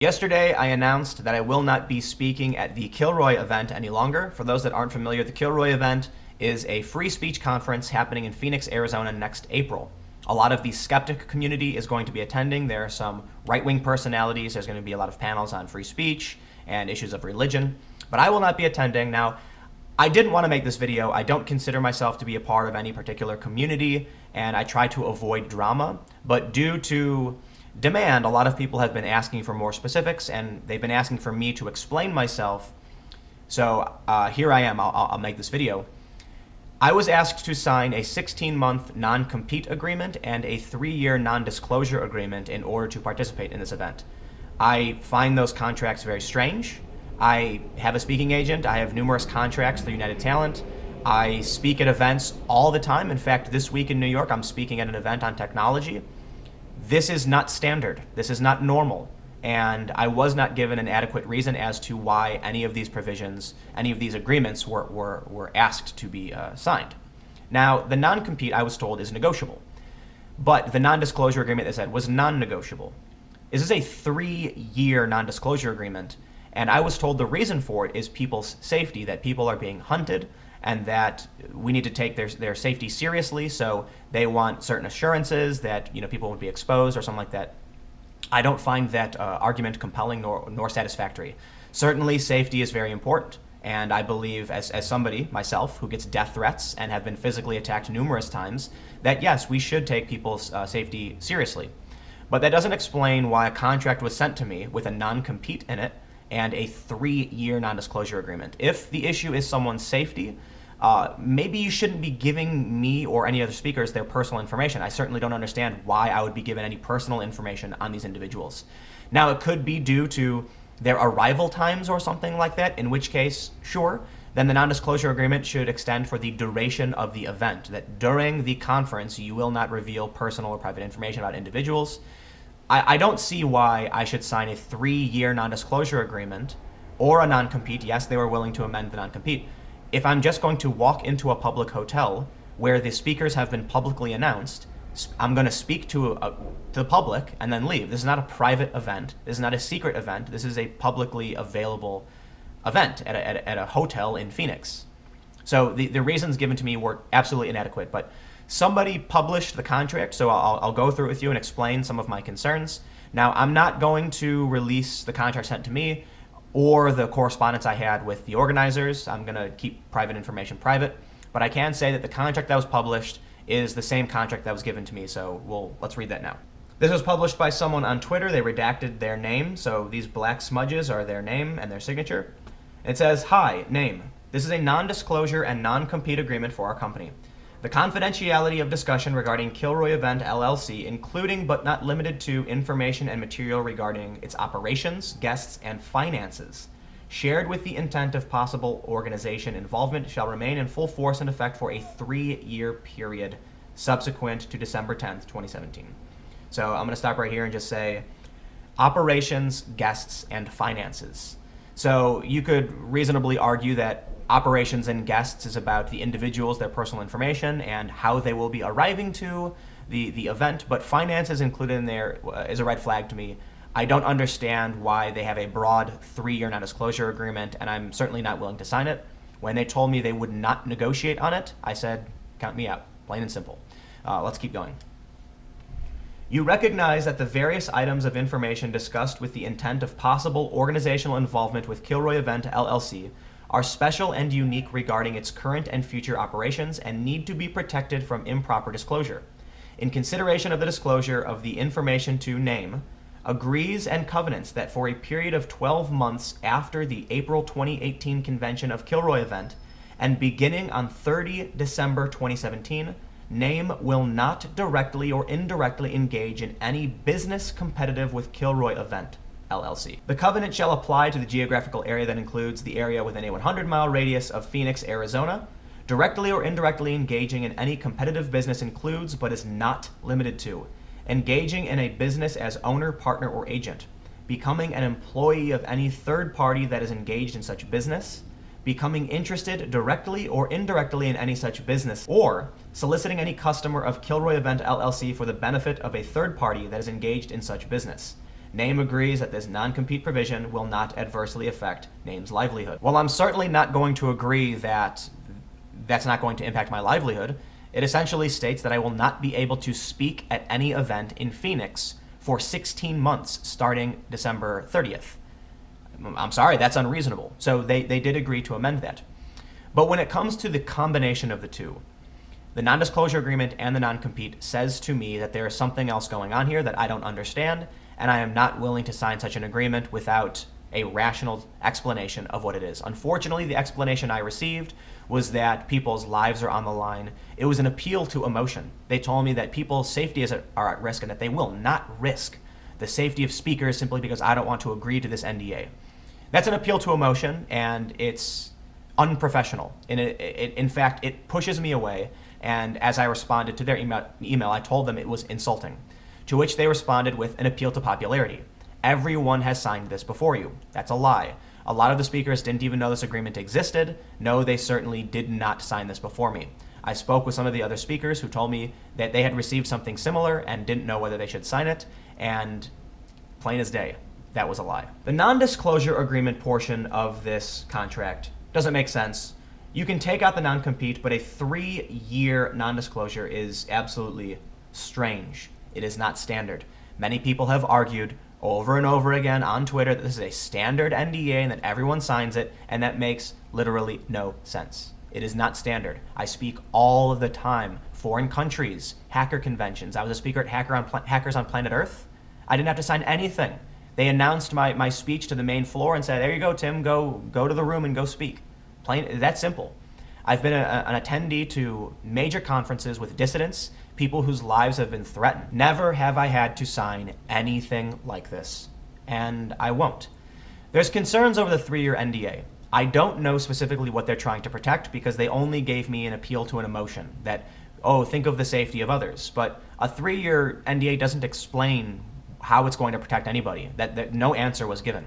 Yesterday, I announced that I will not be speaking at the Kilroy event any longer. For those that aren't familiar, the Kilroy event is a free speech conference happening in Phoenix, Arizona next April. A lot of the skeptic community is going to be attending. There are some right-wing personalities. There's going to be a lot of panels on free speech and issues of religion. But I will not be attending. Now, I didn't want to make this video. I don't consider myself to be a part of any particular community, and I try to avoid drama. But due to demand, a lot of people have been asking for more specifics, and they've been asking for me to explain myself. So here I am. I'll make this video. I was asked to sign a 16-month non-compete agreement and a 3-year non-disclosure agreement in order to participate in this event. I find those contracts very strange. I have a speaking agent. I have numerous contracts through United Talent. I speak at events all the time. In fact, this week in New York, I'm speaking at an event on technology. This is not standard. This is not normal. And I was not given an adequate reason as to why any of these provisions, any of these agreements were asked to be signed. Now, the non-compete, I was told, is negotiable. But the non-disclosure agreement, as I said, was non-negotiable. This is a 3-year non-disclosure agreement. And I was told the reason for it is people's safety, that people are being hunted, and that we need to take their safety seriously, so they want certain assurances that people won't be exposed or something like that. I don't find that argument compelling nor satisfactory. Certainly, safety is very important, and I believe, as somebody, myself, who gets death threats and have been physically attacked numerous times, that yes, we should take people's safety seriously. But that doesn't explain why a contract was sent to me with a non-compete in it and a 3-year non-disclosure agreement. If the issue is someone's safety, maybe you shouldn't be giving me or any other speakers their personal information. I certainly don't understand why I would be given any personal information on these individuals. Now, it could be due to their arrival times or something like that, in which case, sure, then the non-disclosure agreement should extend for the duration of the event, that during the conference you will not reveal personal or private information about individuals. I don't see why I should sign a 3-year non-disclosure agreement or a non-compete. Yes, they were willing to amend the non-compete. If I'm just going to walk into a public hotel where the speakers have been publicly announced, I'm going to speak to the public and then leave. This is not a private event. This is not a secret event. This is a publicly available event at a hotel in Phoenix. So the reasons given to me were absolutely inadequate, but somebody published the contract, so I'll go through it with you and explain some of my concerns. Now, I'm not going to release the contract sent to me or the correspondence I had with the organizers. I'm going to keep private information private, but I can say that the contract that was published is the same contract that was given to me, so let's read that now. This was published by someone on Twitter. They redacted their name, so these black smudges are their name and their signature. It says, "Hi, name. This is a non-disclosure and non-compete agreement for our company. The confidentiality of discussion regarding Kilroy Event LLC, including but not limited to information and material regarding its operations, guests, and finances, shared with the intent of possible organization involvement, shall remain in full force and effect for a 3-year period subsequent to December 10th, 2017. So I'm going to stop right here and just say operations, guests, and finances. So you could reasonably argue that operations and guests is about the individuals, their personal information, and how they will be arriving to the event, but finance is included in there is a red flag to me. I don't understand why they have a broad 3-year non-disclosure agreement, and I'm certainly not willing to sign it. When they told me they would not negotiate on it, I said, count me out, plain and simple. Let's keep going. You recognize that the various items of information discussed with the intent of possible organizational involvement with Kilroy Event LLC are special and unique regarding its current and future operations and need to be protected from improper disclosure. In consideration of the disclosure of the information to name, agrees and covenants that for a period of 12 months after the April 2018 convention of Kilroy Event and beginning on 30 December 2017, name will not directly or indirectly engage in any business competitive with Kilroy Event LLC. The covenant shall apply to the geographical area that includes the area within a 100-mile radius of Phoenix, Arizona. Directly or indirectly engaging in any competitive business includes, but is not limited to, engaging in a business as owner, partner, or agent, becoming an employee of any third party that is engaged in such business, becoming interested directly or indirectly in any such business, or soliciting any customer of Kilroy Event LLC for the benefit of a third party that is engaged in such business, Name agrees that this non-compete provision will not adversely affect Name's livelihood. Well, I'm certainly not going to agree that that's not going to impact my livelihood. It essentially states that I will not be able to speak at any event in Phoenix for 16 months starting December 30th. I'm sorry, that's unreasonable. So they did agree to amend that. But when it comes to the combination of the two, the non-disclosure agreement and the non-compete says to me that there is something else going on here that I don't understand, and I am not willing to sign such an agreement without a rational explanation of what it is. Unfortunately, the explanation I received was that people's lives are on the line. It was an appeal to emotion. They told me that people's safety are at risk and that they will not risk the safety of speakers simply because I don't want to agree to this NDA. That's an appeal to emotion, and it's unprofessional. In fact, it pushes me away, and as I responded to their email, I told them it was insulting, to which they responded with an appeal to popularity. Everyone has signed this before you. That's a lie. A lot of the speakers didn't even know this agreement existed. No, they certainly did not sign this before me. I spoke with some of the other speakers who told me that they had received something similar and didn't know whether they should sign it, and plain as day, that was a lie. The non-disclosure agreement portion of this contract doesn't make sense. You can take out the non-compete, but a 3-year non-disclosure is absolutely strange. It is not standard. Many people have argued over and over again on Twitter that this is a standard NDA and that everyone signs it, and that makes literally no sense. It is not standard. I speak all of the time. Foreign countries, hacker conventions. I was a speaker at Hackers on Planet Earth. I didn't have to sign anything. They announced my speech to the main floor and said, there you go, Tim, go to the room and go speak. Plain, that's simple. I've been an attendee to major conferences with dissidents, people whose lives have been threatened. Never have I had to sign anything like this, and I won't. There's concerns over the 3-year NDA. I don't know specifically what they're trying to protect because they only gave me an appeal to an emotion that, oh, think of the safety of others. But a 3-year NDA doesn't explain how it's going to protect anybody. That no answer was given.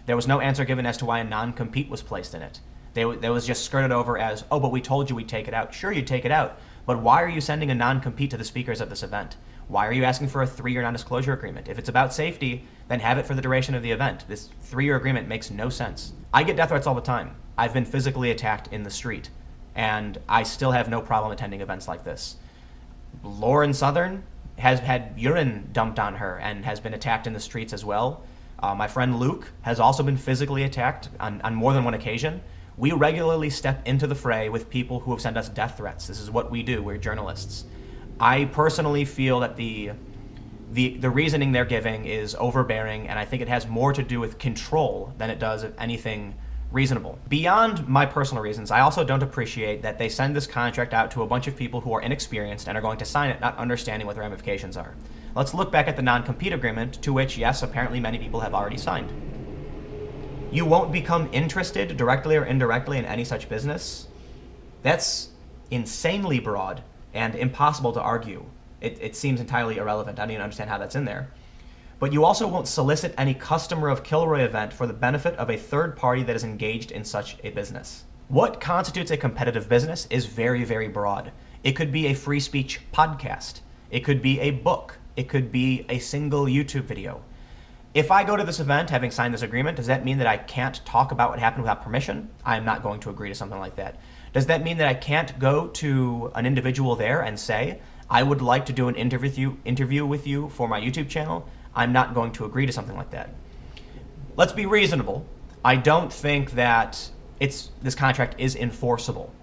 There was no answer given as to why a non-compete was placed in it. That was just skirted over as, oh, but we told you we'd take it out. Sure, you'd take it out, but why are you sending a non-compete to the speakers of this event? Why are you asking for a 3-year non-disclosure agreement? If it's about safety, then have it for the duration of the event. This 3-year agreement makes no sense. I get death threats all the time. I've been physically attacked in the street, and I still have no problem attending events like this. Lauren Southern has had urine dumped on her and has been attacked in the streets as well. My friend Luke has also been physically attacked on more than one occasion. We regularly step into the fray with people who have sent us death threats. This is what we do. We're journalists. I personally feel that the reasoning they're giving is overbearing, and I think it has more to do with control than it does anything reasonable. Beyond my personal reasons, I also don't appreciate that they send this contract out to a bunch of people who are inexperienced and are going to sign it not understanding what the ramifications are. Let's look back at the non-compete agreement, to which, yes, apparently many people have already signed. You won't become interested directly or indirectly in any such business. That's insanely broad and impossible to argue. It seems entirely irrelevant. I don't even understand how that's in there. But you also won't solicit any customer of Kilroy event for the benefit of a third party that is engaged in such a business. What constitutes a competitive business is very, very broad. It could be a free speech podcast. It could be a book. It could be a single YouTube video. If I go to this event having signed this agreement, does that mean that I can't talk about what happened without permission? I am not going to agree to something like that. Does that mean that I can't go to an individual there and say, I would like to do an interview with you for my YouTube channel? I'm not going to agree to something like that. Let's be reasonable. I don't think that this contract is enforceable.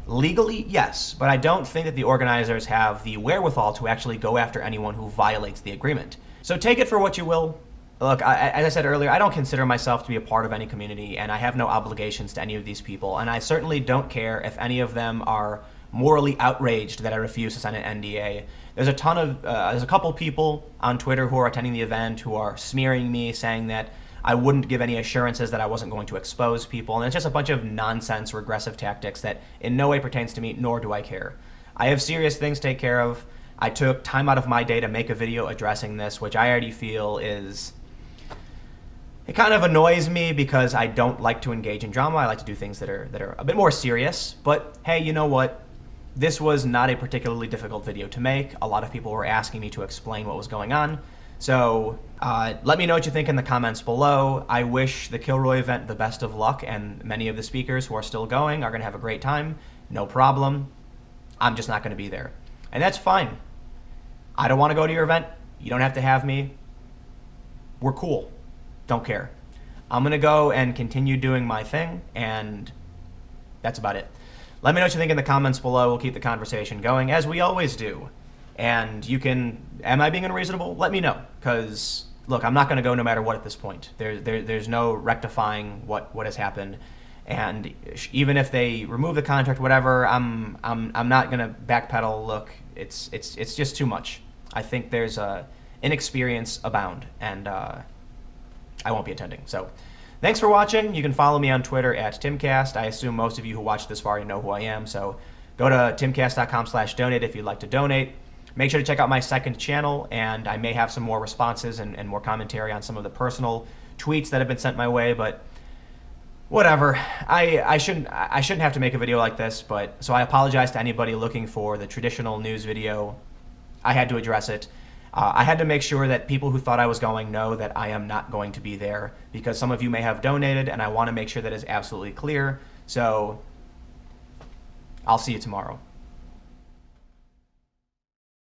Legally, yes, but I don't think that the organizers have the wherewithal to actually go after anyone who violates the agreement. So take it for what you will. Look, as I said earlier, I don't consider myself to be a part of any community, and I have no obligations to any of these people, and I certainly don't care if any of them are morally outraged that I refuse to sign an NDA. There's a couple people on Twitter who are attending the event who are smearing me, saying that I wouldn't give any assurances that I wasn't going to expose people, and it's just a bunch of nonsense, regressive tactics that in no way pertains to me, nor do I care. I have serious things to take care of. I took time out of my day to make a video addressing this, which I already feel is... It kind of annoys me because I don't like to engage in drama. I like to do things that are a bit more serious. But hey, you know what? This was not a particularly difficult video to make. A lot of people were asking me to explain what was going on. So let me know what you think in the comments below. I wish the Kilroy event the best of luck, and many of the speakers who are still going are going to have a great time. No problem. I'm just not going to be there. And that's fine. I don't want to go to your event. You don't have to have me. We're cool. Don't care. I'm going to go and continue doing my thing, and that's about it. Let me know what you think in the comments below. We'll keep the conversation going, as we always do. And you can, am I being unreasonable? Let me know, because look, I'm not going to go no matter what at this point. There's no rectifying what has happened, and even if they remove the contract, whatever, I'm not going to backpedal. Look, it's just too much. I think there's inexperience abound, and I won't be attending. So, thanks for watching. You can follow me on Twitter at Timcast. I assume most of you who watched this far already know who I am. So, go to timcast.com/donate if you'd like to donate. Make sure to check out my second channel, and I may have some more responses and more commentary on some of the personal tweets that have been sent my way, but whatever. I shouldn't have to make a video like this, but so I apologize to anybody looking for the traditional news video. I had to address it. I had to make sure that people who thought I was going know that I am not going to be there, because some of you may have donated, and I want to make sure that is absolutely clear. So I'll see you tomorrow.